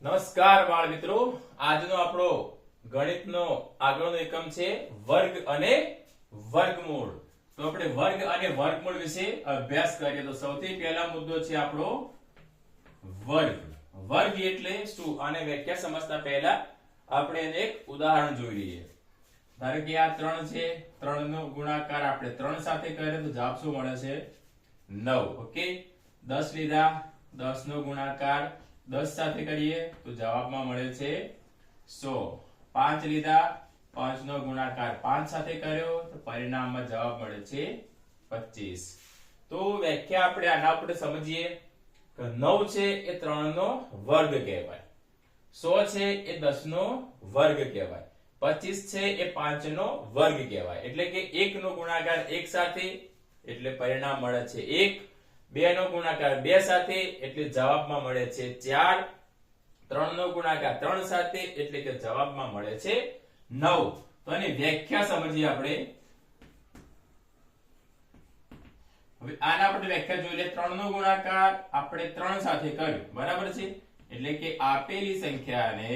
નમસ્કાર બાળ મિત્રો, આજનો આપણો ગણિતનો આગળનો એકમ છે વર્ગ અને વર્ગમૂળ. તો આપણે વર્ગ અને વર્ગમૂળ વિશે અભ્યાસ કરીએ. તો સૌથી પહેલા મુદ્દો છે આપણો વર્ગ. વર્ગ એટલે શું આને વ્યાખ્યા સમજતા પહેલા આપણે એને એક ઉદાહરણ જોઈ લઈએ. ધારો કે આ 3 છે, 3 નો ગુણાકાર આપણે 3 સાથે કરીએ તો જવાબ શું મળે છે? 9. ઓકે, 10 લીધા, 10 નો ગુણાકાર 10 સાથે કરીએ તો જવાબમાં મળે છે 100. 5 લીધા, 5 નો ગુણાકાર 5 સાથે કર્યો તો પરિણામમાં જવાબ મળે છે 25. તો વ્યાખ્યા આપણે આના ઉપર સમજીએ કે 9 છે એ 3 નો વર્ગ કહેવાય, 100 છે એ 10 નો વર્ગ કહેવાય, 25 છે એ 5 નો વર્ગ કહેવાય. એટલે કે 1 નો ગુણાકાર 1 સાથે એટલે પરિણામ મળે છે 1, 2 નો ગુણાકાર 2 સાથે એટલે જવાબમાં મળે છે 4, 3 નો ગુણાકાર 3 સાથે એટલે કે જવાબમાં મળે છે 9. તો આની વ્યાખ્યા સમજીએ આપણે. હવે આના આપણે વ્યાખ્યા જોઈ લે. 3 નો ગુણાકાર આપણે 3 સાથે કર્યો, બરાબર છે? એટલે કે આપેલી સંખ્યાને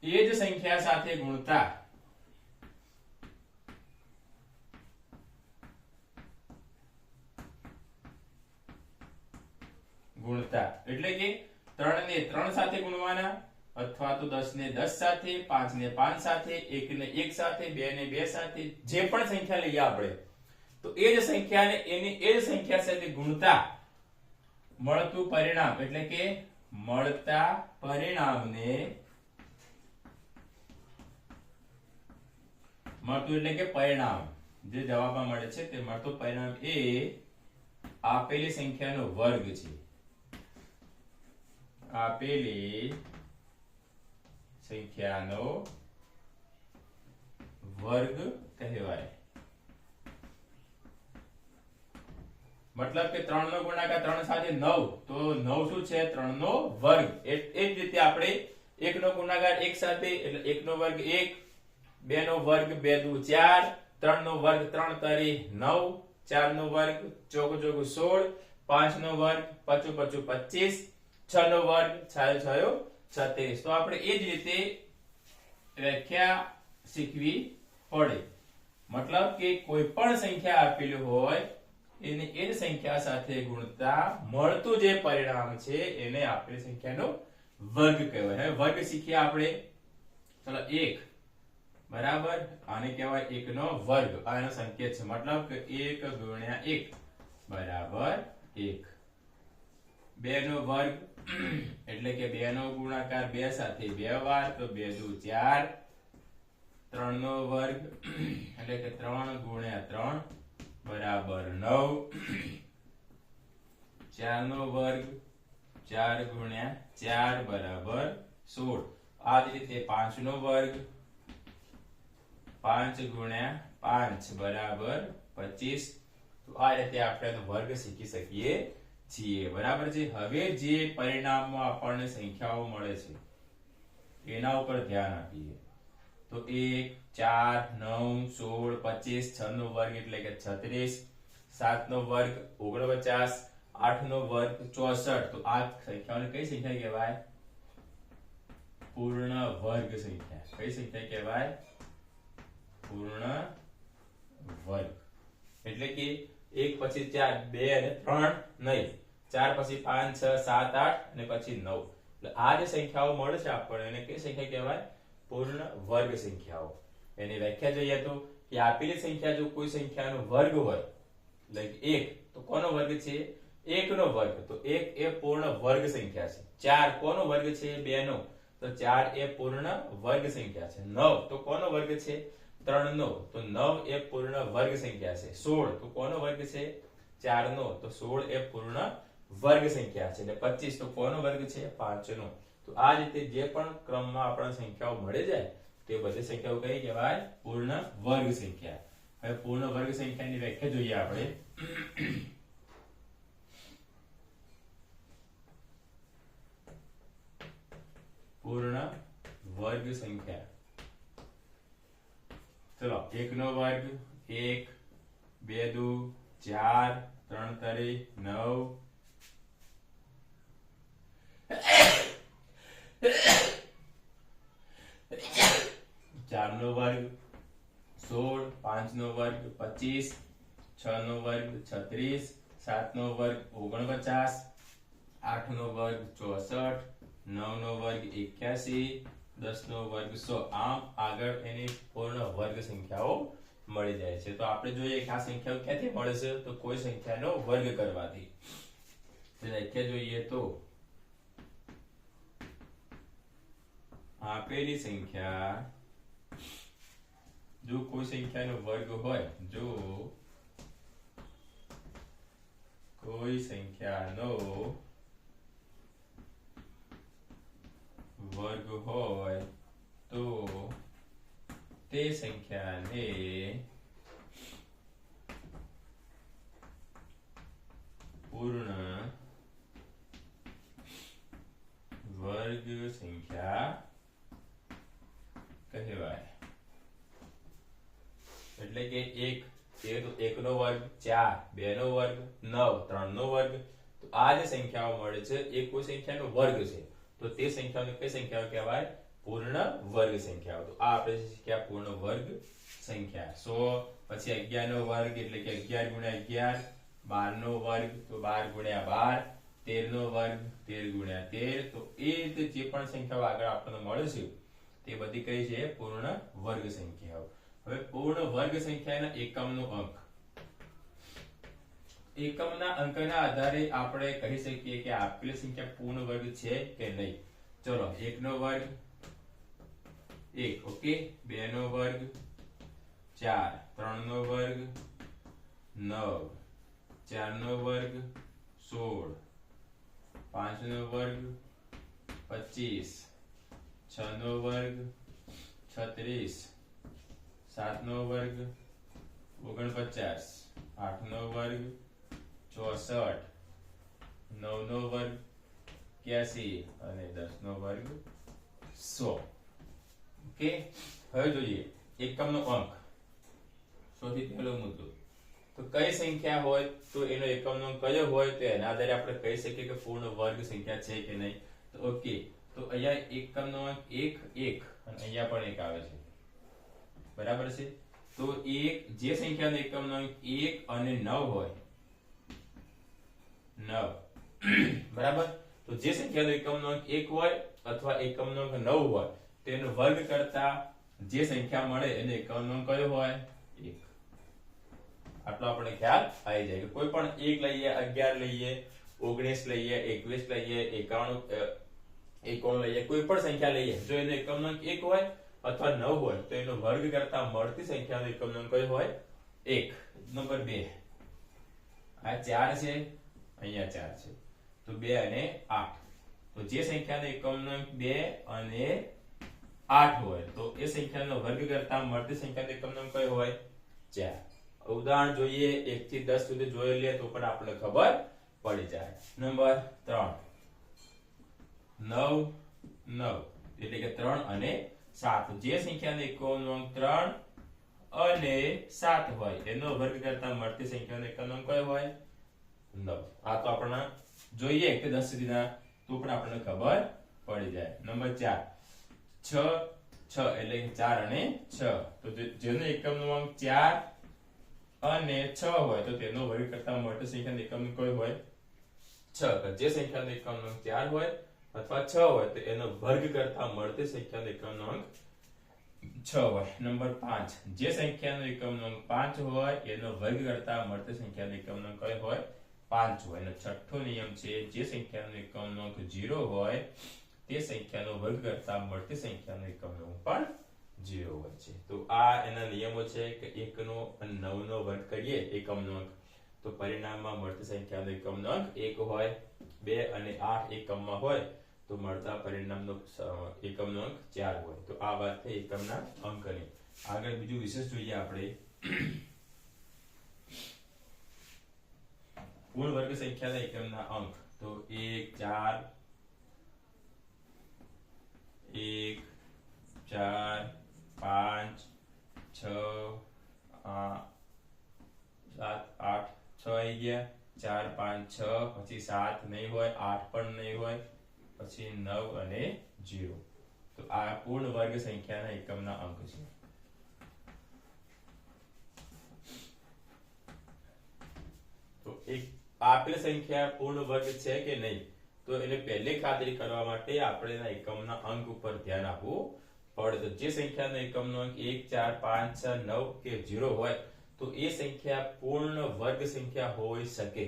એ જ સંખ્યા સાથે ગુણતા એટલે કે 3 ને 3 સાથે ગુણવાના, અથવા તો 10 ને 10 સાથે, 5 ને 5 સાથે, 1 ને 1 સાથે, 2 ને 2 સાથે, જે પણ સંખ્યા લઈએ આપણે તો એ જ સંખ્યાને એની એ જ સંખ્યા સાથે ગુણતા મળતું પરિણામ એટલે કે મળતા પરિણામને મળતું એટલે કે પરિણામ જે જવાબમાં મળે છે તે મળતું પરિણામ એ આપેલી સંખ્યાનો વર્ગ છે. આપેલી સંખ્યાનો વર્ગ કહેવાય. મતલબ કે 3 નો ગુણાકાર 3 સાથે 9, તો 9 શું છે? 3 નો વર્ગ. એ જ રીતે આપણે 1 નો ગુણાકાર 1 સાથે એટલે 1 નો વર્ગ 1, 2 નો વર્ગ 2 દુ 4, 3 નો વર્ગ 3 તરી 9, 4 નો વર્ગ 4 ચોગુ 16, 5 નો વર્ગ 5 પચું 25, 6 નો વર્ગ 6 6 36. તો આપણે એ જ રીતે વ્યાખ્યા શીખવી પડે. મતલબ કે કોઈ પણ સંખ્યા આપેલી હોય એને એ જ સંખ્યા સાથે ગુણતા મળતું જે પરિણામ છે એને આપેલી સંખ્યાનો વર્ગ કહેવાય. હવે વર્ગ શીખીએ આપણે. ચલો 1 બરાબર, આને કહેવાય 1 નો વર્ગ. આ એનો સંકેત છે. મતલબ કે 1 ગુણ્યા 1 બરાબર 1. 2 નો વર્ગ એટલે કે 2 નો ગુણાકાર 2 સાથે 2 વાર તો 2 દુ 4, 3 નો વર્ગ એટલે કે 3 ગુણ્યા 3 બરાબર 9, 4 નો વર્ગ 4 ગુણ્યા 4 બરાબર 16. આ જ રીતે 5 નો વર્ગ 5 ગુણ્યા 5 બરાબર 25. તો આ રીતે આપણે વર્ગ શીખી શકીએ છીએ, બરાબર છે? હવે જે પરિણામમાં આપણને સંખ્યાઓ મળે છે એના ઉપર ધ્યાન આપીએ. તો 1, 4, 9, 16, 25, 6 નો વર્ગ એટલે કે 36, 7 નો વર્ગ 49, 8 નો વર્ગ 64. તો આ સંખ્યાઓને કઈ સંખ્યા કહેવાય? પૂર્ણ વર્ગ સંખ્યા. કઈ સંખ્યા કહેવાય? પૂર્ણ વર્ગ. એટલે કે 1 પછી 4, 2 અને 3 નહીં, 4 પછી 5, 6, 7, 8 અને પછી 9. એટલે આ જે સંખ્યાઓ મળે છે આપણને એને કઈ સંખ્યા કહેવાય? પૂર્ણ વર્ગ સંખ્યાઓ. એની વ્યાખ્યા જોઈએ તો કે આપેલી સંખ્યા જો કોઈ સંખ્યાનો વર્ગ હોય, લાઈક 1, તો કોનો વર્ગ છે? 1 નો વર્ગ. તો 1 એ પૂર્ણ વર્ગ સંખ્યા છે. 4 કોનો વર્ગ છે? 2 નો. તો 4 એ પૂર્ણ વર્ગ સંખ્યા છે. 9 તો કોનો વર્ગ છે? 3 નો. તો 9 એ પૂર્ણ વર્ગ સંખ્યા છે. 16 તો કોનો વર્ગ છે? 4 નો. તો 16 એ પૂર્ણ વર્ગ સંખ્યા છે. એટલે 25 તો કોનો વર્ગ છે? 5 નો. તો આ રીતે જે પણ ક્રમમાં આપણને સંખ્યાઓ મળી જાય તે બધી સંખ્યાઓ કઈ કહેવાય? પૂર્ણ વર્ગ સંખ્યા. હવે પૂર્ણ વર્ગ સંખ્યાની વ્યાખ્યા જોઈએ આપણે. પૂર્ણ વર્ગ સંખ્યા. ચલો 1 નો વર્ગ 1, 2 દુ 4 3 તરી 9 4 નો વર્ગ 16 5 નો વર્ગ 25 6 નો વર્ગ 36 7 નો વર્ગ 49 8 નો વર્ગ 64 9 નો વર્ગ 81 10 નો વર્ગ 100 આમ આગળ એની પૂર્ણ વર્ગ સંખ્યાઓ મળી જાય છે તો આપણે જોઈએ કે આ સંખ્યાઓ ક્યાંથી મળે છે તો કોઈ સંખ્યાનો વર્ગ કરવાથી તો વ્યાખ્યા જોઈએ તો આપેલી સંખ્યા જો કોઈ સંખ્યાનો વર્ગ હોય જો કોઈ સંખ્યાનો વર્ગ હોય તો તે સંખ્યાને પૂર્ણ વર્ગ સંખ્યા કહેવાય એટલે કે એક નો વર્ગ 4 2 નો વર્ગ 9 3 નો વર્ગ તો આ જે સંખ્યાઓ મળે છે એ કોઈ સંખ્યાનો વર્ગ છે તો તે સંખ્યાઓને કઈ સંખ્યાઓ કહેવાય પૂર્ણ વર્ગ સંખ્યાઓ તો આ આપણે શીખ્યા પૂર્ણ વર્ગ સંખ્યા 100 પછી 11 નો વર્ગ એટલે કે 11 ગુણ્યા 11 12 નો વર્ગ તો 12 ગુણ્યા 12 13 નો વર્ગ 13 ગુણ્યા 13 તો એ રીતે જે પણ સંખ્યાઓ આગળ આપણને મળે છે તે બધી કઈ છે પૂર્ણ વર્ગ સંખ્યાઓ હવે પૂર્ણ વર્ગ સંખ્યાના એકમનો અંક એકમના અંકના આધારે આપણે કહી શકીએ કે આપેલી સંખ્યા પૂર્ણ વર્ગ છે કે નહીં ચલો 1 નો વર્ગ 1 ઓકે 2 નો વર્ગ 4 3 નો વર્ગ 9 4 નો વર્ગ 16 5 નો વર્ગ 25 6 નો વર્ગ 36 7 નો વર્ગ 49 8 નો વર્ગ 64 9 નો વર્ગ 81 અને 10 નો વર્ગ 100 ઓકે હવે જોઈએ એકમનો અંક સૌથી પહેલો મુદ્દો તો કઈ સંખ્યા હોય તો એનો એકમનો અંક કયો હોય તો એના આધારે આપણે કહી શકીએ કે પૂર્ણ વર્ગ સંખ્યા છે કે નહીં તો ઓકે તો અહીંયા એકમનો અંક 1 1 અને અહીંયા પણ 1 આવે છે બરાબર છે તો એક જે સંખ્યાનો એકમનો અંક 1 અને 9 હોય 9 બરાબર તો જે સંખ્યાનો એકમનો અંક 1 હોય અથવા એકમનો અંક 9 હોય તેનો વર્ગ કરતા જે સંખ્યા મળે એનો એકમનો અંક કયો હોય 1 આટલો આપણે ખ્યાલ આવી જાય કે કોઈ પણ 1 લઈએ 11 લઈએ 19 લઈએ 21 લઈએ 91 લઈએ કોઈ પણ સંખ્યા લઈએ જો એનો એકમનો અંક 1 હોય અથવા 9 હોય તો એનો વર્ગ કરતા મળતી સંખ્યાનો એકમનો અંક કયો હોય 1 નંબર 2 આ 4 છે અહીંયા 4 છે તો 2 અને 8 તો જે સંખ્યાનો એકમનો અંક 2 અને 8 હોય તો એ સંખ્યાનો વર્ગ કરતા મળતી સંખ્યાનો એકમનો અંક કયો હોય 4 ઉદાહરણ જોઈએ 1 થી 10 સુધી જોઈ લઈએ તો પણ આપણને ખબર પડી જાય નંબર 3 9 9 એટલે કે 3 અને 7 જે સંખ્યાનો એકમનો અંક 3 અને 7 હોય એનો વર્ગ કરતા મળતી સંખ્યાનો એકમનો અંક કયો હોય 9 આ તો આપણને જોઈએ કે 10 સુધીના તો પણ આપણને ખબર પડી જાય નંબર 4 6 6 એટલે કે 4 અને 6 તો જેનો એકમનો અંક 4 અને 6 હોય તો તેનો વર્ગ કરતા મળતી સંખ્યાનો એકમનો કયો હોય 6 જે સંખ્યાનો એકમનો અંક 4 હોય અથવા 6 હોય તો એનો વર્ગ કરતા મળતી સંખ્યાનો એકમનો અંક 6 હોય નંબર 5 જે સંખ્યાનો એકમનો અંક 5 હોય એનો વર્ગ કરતા મળતી સંખ્યાનો એકમનો અંક કયો હોય 5 હોય અને છઠ્ઠો નિયમ છે જે સંખ્યાનો એકમનો અંક 0 હોય તે સંખ્યાનો વર્ગ કરતા મળતી સંખ્યાનો એકમનો અંક પણ 0 હોય છે તો આ એના નિયમો છે કે 1 નો અને 9 નો વર્ગ કરીએ એકમનો અંક તો પરિણામમાં મળતી સંખ્યાનો એકમનો અંક 1 હોય 2 અને 8 એકમમાં હોય તો મળતા પરિણામનો એકમનો અંક 4 હોય તો આ વાત થઈ એકમના અંકની આગળ બીજું વિશેષ જોઈએ આપણે પૂર્ણ વર્ગ સંખ્યાના એકમના અંક તો 1 4 1 4 5 6 7 8 6 આવી ગયા, 4 5 6, પછી 7 નહીં હોય, 8 પણ નહીં હોય, પછી 9 અને 0. તો આ પૂર્ણ વર્ગ સંખ્યાના એકમના અંક છે. તો એક આપેલ સંખ્યા પૂર્ણ વર્ગ છે કે નહીં, તો એને પહેલી ખાતરી કરવા માટે આપણે એના એકમના અંક ઉપર ધ્યાન આપવું પડે. તો જે સંખ્યાનો એકમનો અંક 1 4 5 6 9 કે 0 હોય તો એ સંખ્યા પૂર્ણ વર્ગ સંખ્યા હોઈ શકે.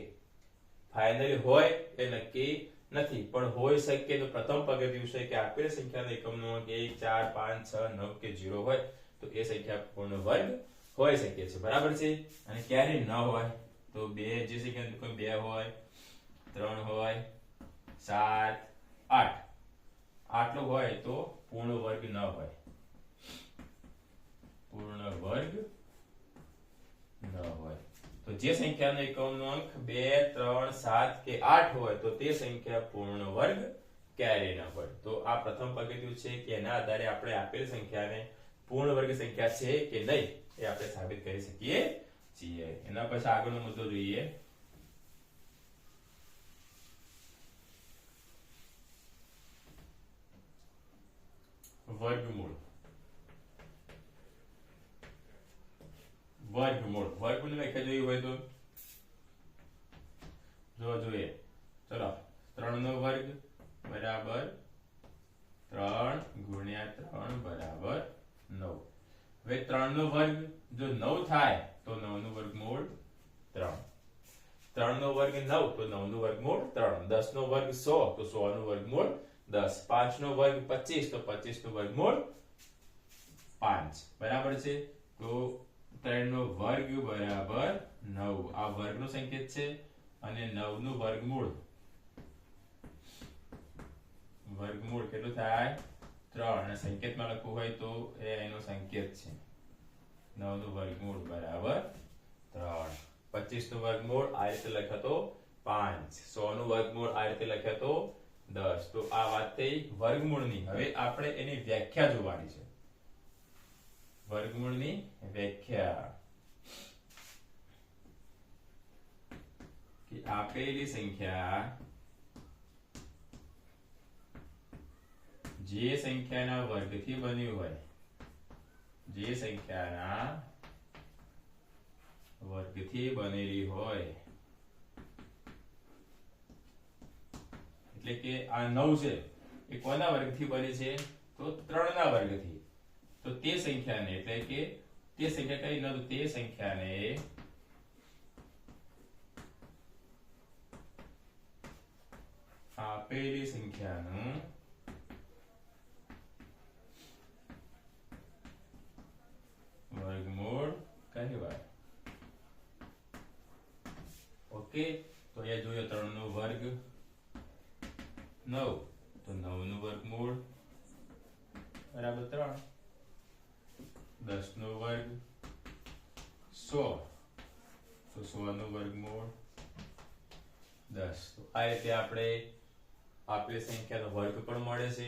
ફાઇનલી હોય એ નક્કી નથી, પણ હોઈ શકે. તો પ્રથમ પગથિયું છે કે આપેલ સંખ્યાનો એકમનો અંક 1 4 5 6 9 કે 0 હોય તો એ સંખ્યા પૂર્ણ વર્ગ હોઈ શકે છે. બરાબર છે. અને ક્યારે ન હોય તો બે જે સંખ્યાનો એકમ 2 હોય, 3 હોય, 7 8 આટલું હોય તો પૂર્ણ વર્ગ ન હોય. પૂર્ણ વર્ગ ન હોય. તો જે સંખ્યાનો એકમનો અંક 2 3 7 કે 8 હોય તો તે સંખ્યા પૂર્ણ વર્ગ ક્યારેય ન હોય. તો આ પ્રથમ પગથિયું છે કે એના આધારે આપણે આપેલ સંખ્યાને પૂર્ણ વર્ગ સંખ્યા છે કે નહીં એ આપણે સાબિત કરી શકીએ છીએ. એના પછી આગળનો મુદ્દો જોઈએ. વર્ગમૂળ. વર્ગમૂળની વ્યાખ્યા જોઈ હોય તો જોઈએ. ચલો 3 નો વર્ગ બરાબર 3 ગુણ્યા 3 બરાબર 9. હવે 3 નો વર્ગ જો 9 થાય તો 9 નું વર્ગમૂળ 3. 3 નો વર્ગ 9 તો 9 નું વર્ગમૂળ 3. 10 નો વર્ગ 100 તો 100 નું વર્ગમૂળ 10. 5 નો વર્ગ 25 તો 25 નું વર્ગમૂળ 5. બરાબર છે. તો 3 નો વર્ગ બરાબર 9. આ વર્ગનો સંકેત છે અને 9 નું વર્ગમૂળ કેટલું થાય 3. અને સંકેતમાં લખવું હોય તો એ એનો સંકેત છે. 9 નું વર્ગમૂળ બરાબર 3. 25 નું વર્ગમૂળ આ રીતે લખ્યો તો 5. 100 નું વર્ગમૂળ આ રીતે લખ્યો તો 10. તો આ વાત થઈ વર્ગમૂળની. હવે આપણે એની વ્યાખ્યા જોવાની છે. વર્ગમૂળની વ્યાખ્યા કે આપેલી સંખ્યા જે સંખ્યાના વર્ગથી બન્યું હોય, જે સંખ્યાના વર્ગથી બનેલી હોય, એટલે કે આ 9 છે એ કોના વર્ગથી બની છે તો 3 ના વર્ગથી. તો તે સંખ્યાને એટલે કે તે સંખ્યા કઈ ન તો તે સંખ્યાને આપેલી સંખ્યાનું વર્ગમૂળ કહેવાય. ઓકે. તો અહીંયા જોઈએ 3 નો વર્ગ 9 તો 9 નું વર્ગમૂળ બરાબર 3. 10 નો વર્ગ 100 તો 100 નું વર્ગમૂળ 10. તો આ રીતે આપણે આપેલી સંખ્યાનો વર્ગ પણ મળે છે,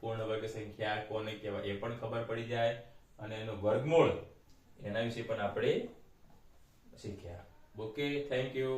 પૂર્ણ વર્ગ સંખ્યા કોને કહેવાય એ પણ ખબર પડી જાય, અને એનું વર્ગમૂળ એના વિશે પણ આપણે શીખ્યા. Okay, thank you.